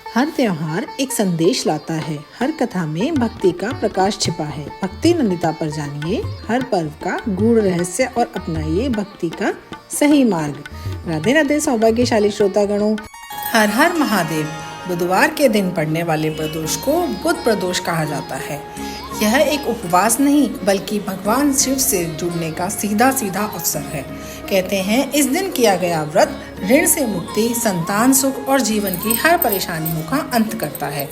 हर त्योहार एक संदेश लाता है। हर कथा में भक्ति का प्रकाश छिपा है। भक्ति नंदिता पर जानिए हर पर्व का गूढ़ रहस्य और अपनाइए भक्ति का सही मार्ग। राधे राधे सौभाग्यशाली श्रोतागणों, हर हर महादेव। बुधवार के दिन पड़ने वाले प्रदोष को बुध प्रदोष कहा जाता है। यह एक उपवास नहीं बल्कि भगवान शिव से जुड़ने का सीधा सीधा अवसर है। कहते हैं इस दिन किया गया व्रत ऋण से मुक्ति, संतान सुख और जीवन की हर परेशानियों का अंत करता है।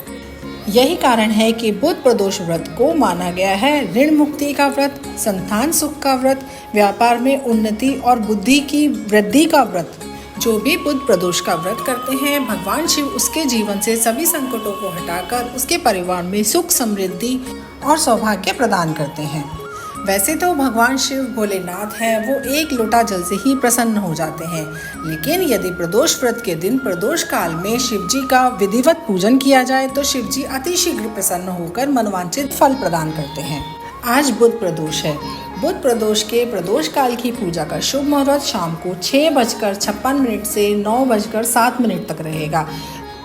यही कारण है कि बुध प्रदोष व्रत को माना गया है ऋण मुक्ति का व्रत, संतान सुख का व्रत, व्यापार में उन्नति और बुद्धि की वृद्धि का व्रत। जो भी बुध प्रदोष का व्रत करते हैं, भगवान शिव उसके जीवन से सभी संकटों को हटाकर उसके परिवार में सुख, समृद्धि और सौभाग्य प्रदान करते हैं। वैसे तो भगवान शिव भोलेनाथ हैं, वो एक लोटा जल से ही प्रसन्न हो जाते हैं, लेकिन यदि प्रदोष व्रत के दिन प्रदोष काल में शिव जी का विधिवत पूजन किया जाए तो शिव जी अतिशीघ्र प्रसन्न होकर मनवांछित फल प्रदान करते हैं। आज बुध प्रदोष है। बुध प्रदोष के प्रदोष काल की पूजा का शुभ मुहूर्त शाम को 6:56 से 9:07 तक रहेगा।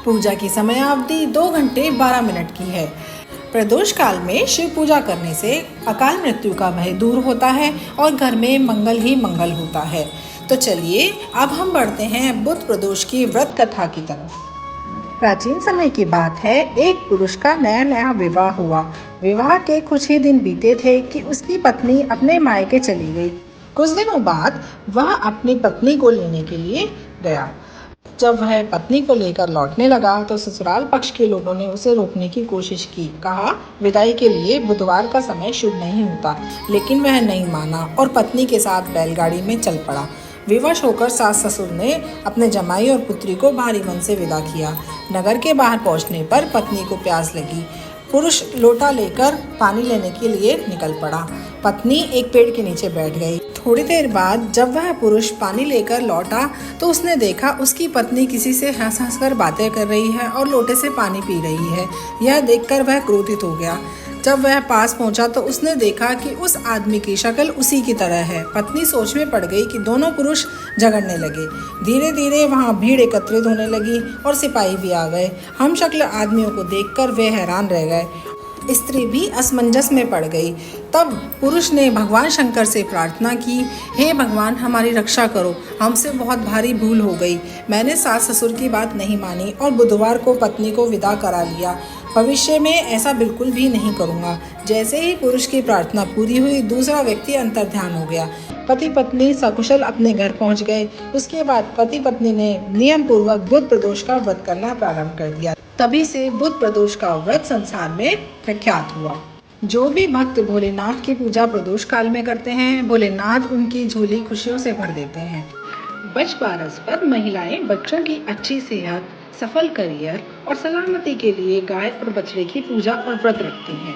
पूजा की समयावधि 2 घंटे 12 मिनट की है। प्रदोष काल में शिव पूजा करने से अकाल मृत्यु का भय दूर होता है और घर में मंगल ही मंगल होता है। तो चलिए अब हम बढ़ते हैं बुध प्रदोष की व्रत कथा की तरफ। प्राचीन समय की बात है, एक पुरुष का नया विवाह हुआ। विवाह के कुछ ही दिन बीते थे कि उसकी पत्नी अपने मायके चली गई। कुछ दिनों बाद वह अपनी पत्नी को लेने के लिए गया। जब वह पत्नी को लेकर लौटने लगा तो ससुराल पक्ष के लोगों ने उसे रोकने की कोशिश की। कहा विदाई के लिए बुधवार का समय शुभ नहीं होता, लेकिन वह नहीं माना और पत्नी के साथ बैलगाड़ी में चल पड़ा। विवश होकर सास ससुर ने अपने जमाई और पुत्री को भारी मन से विदा किया। नगर के बाहर पहुंचने पर पत्नी को प्यास लगी। पुरुष लोटा लेकर पानी लेने के लिए निकल पड़ा। पत्नी एक पेड़ के नीचे बैठ गई। थोड़ी देर बाद जब वह पुरुष पानी लेकर लौटा तो उसने देखा उसकी पत्नी किसी से हंस हंस कर बातें कर रही है और लोटे से पानी पी रही है। यह देखकर वह क्रोधित हो गया। जब वह पास पहुंचा तो उसने देखा कि उस आदमी की शक्ल उसी की तरह है। पत्नी सोच में पड़ गई कि दोनों पुरुष झगड़ने लगे। धीरे धीरे वहां भीड़ एकत्रित होने लगी और सिपाही भी आ गए। हम शक्ल आदमियों को देखकर वे हैरान रह गए। स्त्री भी असमंजस में पड़ गई। तब पुरुष ने भगवान शंकर से प्रार्थना की, हे भगवान हमारी रक्षा करो, हमसे बहुत भारी भूल हो गई। मैंने सास ससुर की बात नहीं मानी और बुधवार को पत्नी को विदा करा लिया। भविष्य में ऐसा बिल्कुल भी नहीं करूँगा। जैसे ही पुरुष की प्रार्थना पूरी हुई, दूसरा व्यक्ति अंतर्ध्यान हो गया। पति पत्नी सकुशल अपने घर पहुंच गए। उसके बाद पति पत्नी ने नियम पूर्वक बुध प्रदोष का व्रत करना प्रारंभ कर दिया। तभी से बुध प्रदोष का व्रत संसार में प्रख्यात हुआ। जो भी भक्त भोलेनाथ की पूजा प्रदोष काल में करते हैं, भोलेनाथ उनकी झोली खुशियों से भर देते हैं। बच बारस पर महिलाएं बच्चों की अच्छी सेहत, सफल करियर और सलामती के लिए गाय और बछड़े की पूजा और व्रत रखती हैं।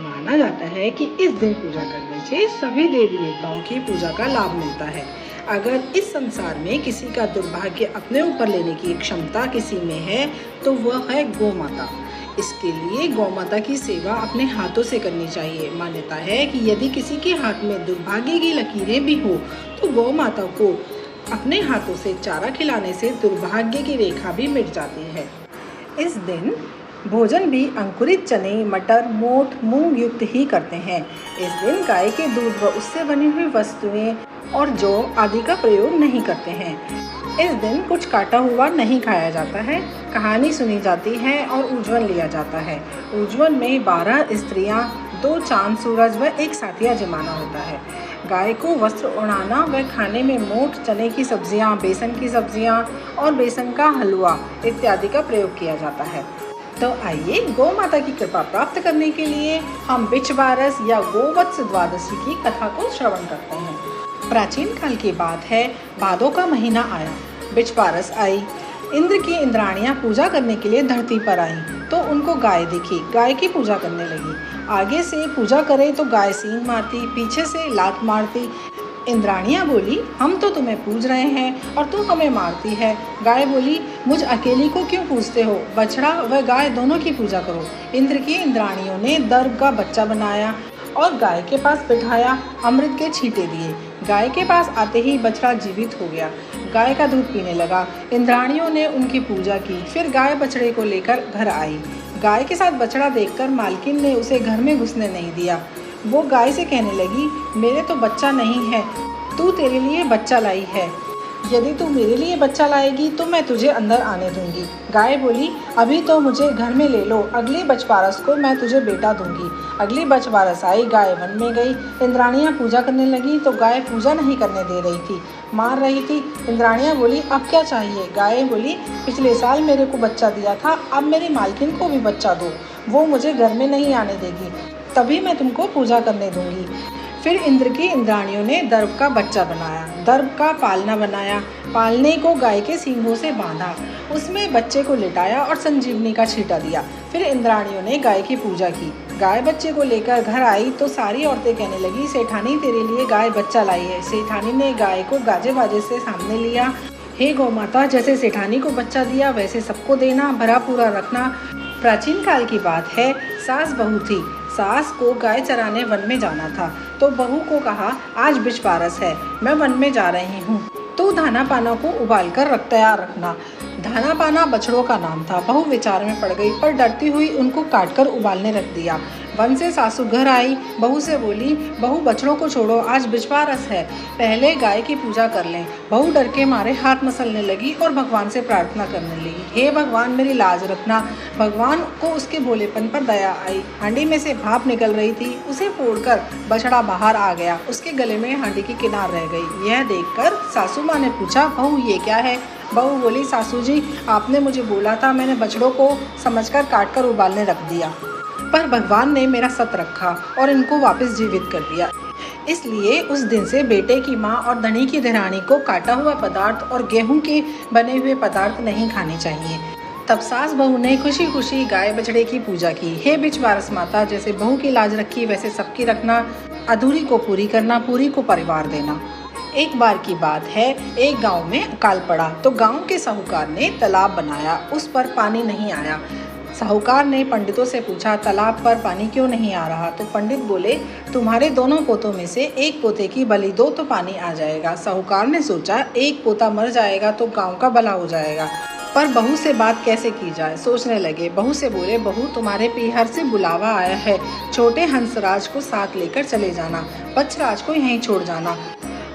माना जाता है कि इस दिन पूजा करने से सभी देवी देवताओं की पूजा का लाभ मिलता है। अगर इस संसार में किसी का दुर्भाग्य अपने ऊपर लेने की क्षमता किसी में है तो वह है गौ माता। इसके लिए गौ माता की सेवा अपने हाथों से करनी चाहिए। मान्यता है कि यदि किसी के हाथ में दुर्भाग्य की लकीरें भी हो तो गौ माता को अपने हाथों से चारा खिलाने से दुर्भाग्य की रेखा भी मिट जाती है। इस दिन भोजन भी अंकुरित चने, मटर, मोठ, मूंग युक्त ही करते हैं। इस दिन गाय के दूध व उससे बनी हुई वस्तुएं और जौ आदि का प्रयोग नहीं करते हैं। इस दिन कुछ काटा हुआ नहीं खाया जाता है। कहानी सुनी जाती है और उज्जवल लिया जाता है। उज्जवल में 12 स्त्रियां, 2 चांद सूरज व एक साथिया जमाना होता है। गाय को वस्त्र ओढ़ाना व खाने में मोठ, चने की सब्जियां, बेसन की सब्जियां और बेसन का हलवा इत्यादि का प्रयोग किया जाता है। तो आइए गौ माता की कृपा प्राप्त करने के लिए हम बिच बारस या गोवत्स द्वादशी की कथा को श्रवण करते हैं। प्राचीन काल की बात है, भादों का महीना आया, बिच बारस आई। इंद्र की इंद्राणियां पूजा करने के लिए धरती पर आईं तो उनको गाय दिखी। गाय की पूजा करने लगी। आगे से पूजा करे तो गाय सींग मारती, पीछे से लात मारती। इंद्राणियां बोली, हम तो तुम्हें पूज रहे हैं और तू हमें मारती है। गाय बोली, मुझ अकेली को क्यों पूजते हो? बछड़ा व गाय दोनों की पूजा करो। इंद्र की इंद्राणियों ने दर्भ का बच्चा बनाया और गाय के पास बिठाया, अमृत के छींटे दिए। गाय के पास आते ही बछड़ा जीवित हो गया। गाय का दूध पीने लगा। इंद्राणियों ने उनकी पूजा की। फिर गाय बछड़े को लेकर घर आई। गाय के साथ बछड़ा देखकर मालकिन ने उसे घर में घुसने नहीं दिया। वो गाय से कहने लगी, मेरे तो बच्चा नहीं है, तू तेरे लिए बच्चा लाई है। यदि तू मेरे लिए बच्चा लाएगी तो मैं तुझे अंदर आने दूंगी। गाय बोली, अभी तो मुझे घर में ले लो, अगली बछबारस को मैं तुझे बेटा दूंगी। अगली बछबारस आई, गाय वन में गई। इंद्राणियाँ पूजा करने लगी तो गाय पूजा नहीं करने दे रही थी, मार रही थी। इंद्राणियाँ बोली, अब क्या चाहिए? गाय बोली, पिछले साल मेरे को बच्चा दिया था, अब मेरी मालकिन को भी बच्चा दो, वो मुझे घर में नहीं आने देगी, तभी मैं तुमको पूजा करने दूंगी। फिर इंद्र की इंद्राणियों ने दर्भ का बच्चा बनाया, दर्भ का पालना बनाया, पालने को गाय के सींगों से बांधा, उसमें बच्चे को लिटाया और संजीवनी का छींटा दिया। फिर इंद्राणियों ने गाय की पूजा की। गाय बच्चे को लेकर घर आई तो सारी औरतें कहने लगी, सेठानी तेरे लिए गाय बच्चा लाई है। सेठानी ने गाय को गाजे बाजे से सामने लिया। हे गौ माता, जैसे सेठानी को बच्चा दिया वैसे सबको देना, भरा पूरा रखना। प्राचीन काल की बात है, सास बहू थी। सास को गाय चराने वन में जाना था तो बहू को कहा, आज बिचवारस है, मैं वन में जा रही हूँ, तो धाना पाना को उबाल कर तैयार रखना। धाना पाना बछड़ों का नाम था। बहू विचार में पड़ गई, पर डरती हुई उनको काटकर उबालने रख दिया। वन से सासू घर आई, बहू से बोली, बहू बछड़ों को छोड़ो, आज बिचवारस है, पहले गाय की पूजा कर लें। बहू डर के मारे हाथ मसलने लगी और भगवान से प्रार्थना करने लगी, हे भगवान मेरी लाज रखना। भगवान को उसके भोलेपन पर दया आई। हांडी में से भाप निकल रही थी, उसे फोड़कर बछड़ा बाहर आ गया, उसके गले में हांडी की किनार रह गई। यह देखकर सासू माँ ने पूछा, बहू ये क्या है? बहू बोली, सासू जी आपने मुझे बोला था, मैंने बछड़ों को समझकर काटकर उबालने रख दिया, पर भगवान ने मेरा सत रखा और इनको वापस जीवित कर दिया। इसलिए उस दिन से बेटे की माँ और धनी की धरानी को काटा हुआ पदार्थ और गेहूं के बने हुए पदार्थ नहीं खाने चाहिए। तब सास बहू ने खुशी खुशी गाय बछड़े की पूजा की। हे बिचवारस माता, जैसे बहू की लाज रखी वैसे सबकी रखना, अधूरी को पूरी करना, पूरी को परिवार देना। एक बार की बात है, एक गांव में अकाल पड़ा तो गांव के साहूकार ने तालाब बनाया, उस पर पानी नहीं आया। साहूकार ने पंडितों से पूछा, तालाब पर पानी क्यों नहीं आ रहा? तो पंडित बोले, तुम्हारे दोनों पोतों में से एक पोते की बलि दो तो पानी आ जाएगा। साहूकार ने सोचा, एक पोता मर जाएगा तो गांव का भला हो जाएगा, पर बहू से बात कैसे की जाए? सोचने लगे। बहू से बोले, बहू तुम्हारे पीहर से बुलावा आया है, छोटे हंसराज को साथ लेकर चले जाना, बच्छराज को यहीं छोड़ जाना।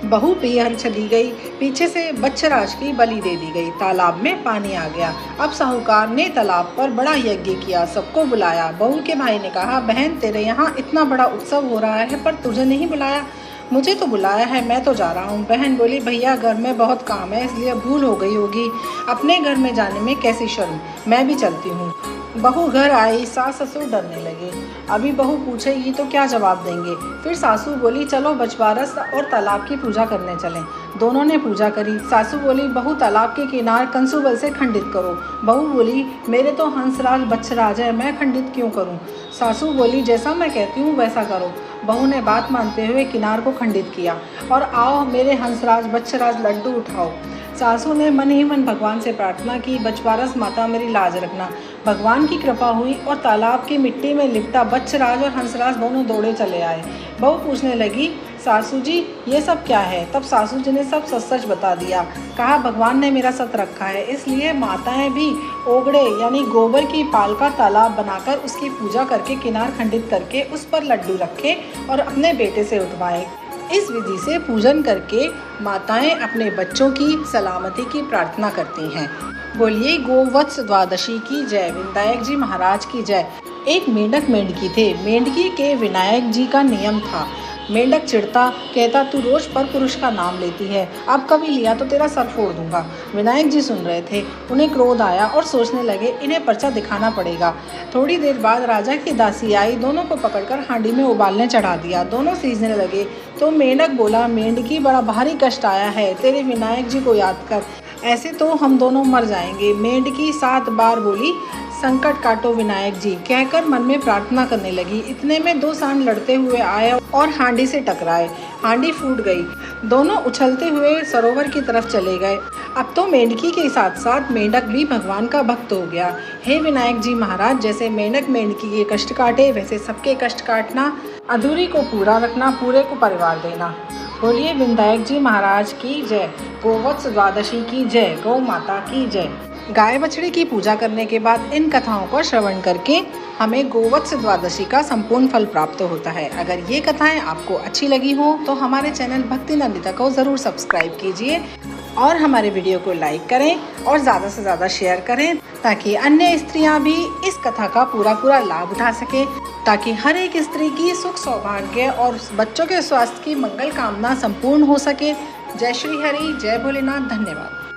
बहू पीहर चली गई, पीछे से बच्छराज की बलि दे दी गई। तालाब में पानी आ गया। अब साहूकार ने तालाब पर बड़ा यज्ञ किया, सबको बुलाया। बहू के भाई ने कहा, बहन तेरे यहाँ इतना बड़ा उत्सव हो रहा है पर तुझे नहीं बुलाया? मुझे तो बुलाया है, मैं तो जा रहा हूँ। बहन बोली, भैया घर में बहुत काम है इसलिए भूल हो गई होगी, अपने घर में जाने में कैसी शर्म, मैं भी चलती हूँ। बहू घर आई, सास ससुर डरने लगे। अभी बहू पूछेगी तो क्या जवाब देंगे? फिर सासू बोली, चलो बछवारस और तालाब की पूजा करने चलें। दोनों ने पूजा करी। सासू बोली, बहू तालाब के किनारे कंसुबल से खंडित करो। बहू बोली, मेरे तो हंसराज बच्छराज है, मैं खंडित क्यों करूं? सासू बोली, जैसा मैं कहती हूँ वैसा करो। बहू ने बात मानते हुए किनार को खंडित किया और आओ मेरे हंसराज बच्छराज लड्डू उठाओ। सासू ने मन ही मन भगवान से प्रार्थना की, बछवारस माता मेरी लाज रखना। भगवान की कृपा हुई और तालाब की मिट्टी में लिपटा बच्छराज और हंसराज दोनों दौड़े चले आए। बहू पूछने लगी, सासू जी ये सब क्या है? तब सासू जी ने सब सच सच बता दिया। कहा, भगवान ने मेरा सत रखा है, इसलिए माताएं भी ओगड़े यानी गोबर की पाल का तालाब बनाकर उसकी पूजा करके किनार खंडित करके उस पर लड्डू रखे और अपने बेटे से उठवाए। इस विधि से पूजन करके माताएं अपने बच्चों की सलामती की प्रार्थना करती हैं। बोलिए गोवत्स द्वादशी की जय, विनायक जी महाराज की जय। एक मेंढक मेंढकी थे। मेंढकी के विनायक जी का नियम था। मेंढक चिढ़ता, कहता, तू रोज पर पुरुष का नाम लेती है, अब कभी लिया तो तेरा सर फोड़ दूंगा। विनायक जी सुन रहे थे। उन्हें क्रोध आया और सोचने लगे, इन्हें पर्चा दिखाना पड़ेगा। थोड़ी देर बाद राजा की दासी आई, दोनों को पकड़कर हांडी में उबालने चढ़ा दिया। दोनों सीजने लगे तो मेंढक बोला, मेंढकी बड़ा भारी कष्ट आया है, तेरे विनायक जी को याद कर, ऐसे तो हम दोनों मर जाएंगे। मेंढकी 7 बार बोली, संकट काटो विनायक जी, कहकर मन में प्रार्थना करने लगी। इतने में 2 सांड लड़ते हुए आए और हांडी से टकराए। हांडी फूट गई। दोनों उछलते हुए सरोवर की तरफ चले गए। अब तो मेंढकी के साथ साथ मेंढक भी भगवान का भक्त हो गया। हे विनायक जी महाराज, जैसे मेंढक मेंढकी के कष्ट काटे वैसे सबके कष्ट काटना, अधूरी को पूरा रखना, पूरे को परिवार देना। बोलिए विनायक जी महाराज की जय। गोवत्स द्वादशी की जय। गौ माता की जय। गाय बछड़े की पूजा करने के बाद इन कथाओं को श्रवण करके हमें गोवत्स द्वादशी का संपूर्ण फल प्राप्त होता है। अगर ये कथाएं आपको अच्छी लगी हो तो हमारे चैनल भक्ति नंदिता को ज़रूर सब्सक्राइब कीजिए और हमारे वीडियो को लाइक करें और ज़्यादा से ज़्यादा शेयर करें ताकि अन्य स्त्रियां भी इस कथा का पूरा लाभ उठा सके, ताकि हर एक स्त्री की सुख सौभाग्य और बच्चों के स्वास्थ्य की मंगल कामना संपूर्ण हो सके। जय श्री हरि, जय भोलेनाथ, धन्यवाद।